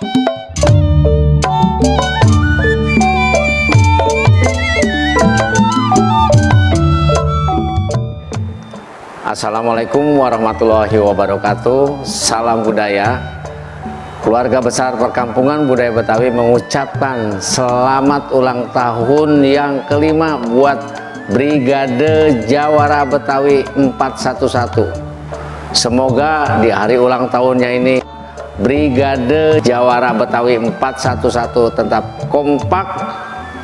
Assalamualaikum warahmatullahi wabarakatuh. Salam budaya. Keluarga besar Perkampungan Budaya Betawi mengucapkan selamat ulang tahun yang kelima buat Brigade Jawara Betawi 411. Semoga di hari ulang tahunnya ini Brigade Jawara Betawi 411 tetap kompak,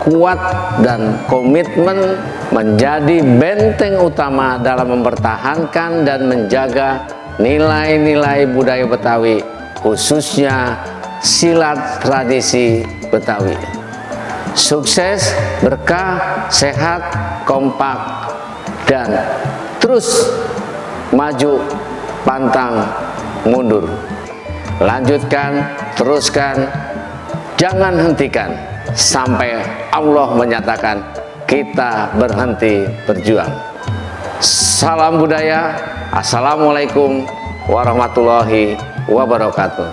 kuat, dan komitmen menjadi benteng utama dalam mempertahankan dan menjaga nilai-nilai budaya Betawi, khususnya silat tradisi Betawi. Sukses, berkah, sehat, kompak, dan terus maju, pantang mundur. Lanjutkan, teruskan, jangan hentikan sampai Allah menyatakan kita berhenti berjuang. Salam budaya. Assalamualaikum warahmatullahi wabarakatuh.